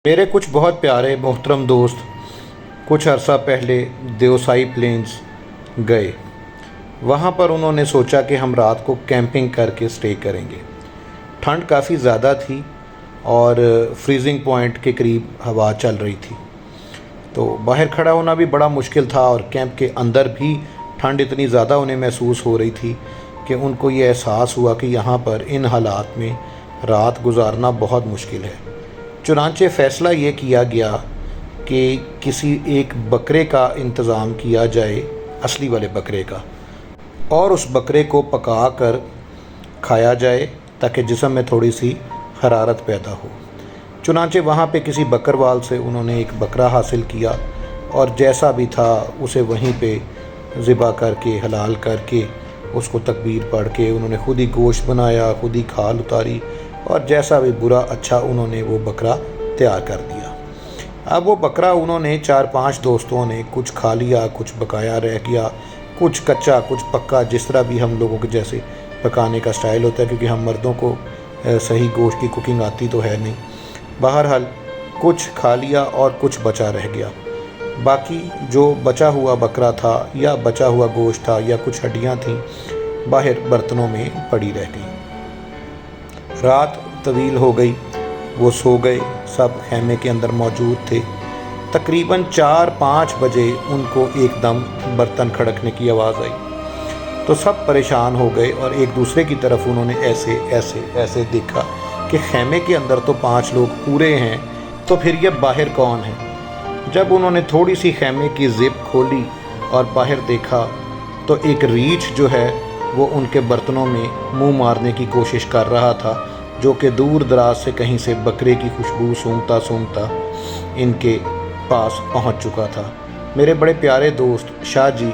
میرے کچھ بہت پیارے محترم دوست کچھ عرصہ پہلے دیوسائی پلینز گئے۔ وہاں پر انہوں نے سوچا کہ ہم رات کو کیمپنگ کر کے سٹے کریں گے۔ ٹھنڈ کافی زیادہ تھی اور فریزنگ پوائنٹ کے قریب ہوا چل رہی تھی، تو باہر کھڑا ہونا بھی بڑا مشکل تھا، اور کیمپ کے اندر بھی ٹھنڈ اتنی زیادہ انہیں محسوس ہو رہی تھی کہ ان کو یہ احساس ہوا کہ یہاں پر ان حالات میں رات گزارنا بہت مشکل ہے۔ چنانچہ فیصلہ یہ کیا گیا کہ کسی ایک بکرے کا انتظام کیا جائے، اصلی والے بکرے کا، اور اس بکرے کو پکا کر کھایا جائے تاکہ جسم میں تھوڑی سی حرارت پیدا ہو۔ چنانچہ وہاں پہ کسی بکروال سے انہوں نے ایک بکرا حاصل کیا، اور جیسا بھی تھا اسے وہیں پہ ذبح کر کے حلال کر کے اس کو تکبیر پڑھ کے انہوں نے خود ہی گوشت بنایا، خود ہی کھال اتاری، اور جیسا بھی برا اچھا انہوں نے وہ بکرا تیار کر دیا۔ اب وہ بکرا انہوں نے 4-5 دوستوں نے کچھ کھا لیا، کچھ بقایا رہ گیا، کچھ کچا کچھ پکا، جس طرح بھی ہم لوگوں کے جیسے پکانے کا سٹائل ہوتا ہے، کیونکہ ہم مردوں کو صحیح گوشت کی کوکنگ آتی تو ہے نہیں۔ بہرحال کچھ کھا لیا اور کچھ بچا رہ گیا۔ باقی جو بچا ہوا بکرا تھا یا بچا ہوا گوشت تھا یا کچھ ہڈیاں تھیں باہر برتنوں میں پڑی رہ گئی۔ رات طویل ہو گئی، وہ سو گئے، سب خیمے کے اندر موجود تھے۔ تقریباً 4-5 بجے ان کو ایک دم برتن کھڑکنے کی آواز آئی، تو سب پریشان ہو گئے اور ایک دوسرے کی طرف انہوں نے ایسے دیکھا کہ خیمے کے اندر تو 5 لوگ پورے ہیں، تو پھر یہ باہر کون ہے؟ جب انہوں نے تھوڑی سی خیمے کی زپ کھولی اور باہر دیکھا تو ایک ریچھ جو ہے وہ ان کے برتنوں میں منہ مارنے کی کوشش کر رہا تھا، جو کہ دور دراز سے کہیں سے بکرے کی خوشبو سونگھتا ان کے پاس پہنچ چکا تھا۔ میرے بڑے پیارے دوست شاہ جی،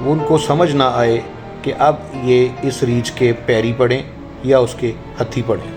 ان کو سمجھ نہ آئے کہ اب یہ اس ریچھ کے پیری پڑیں یا اس کے ہتھی پڑیں۔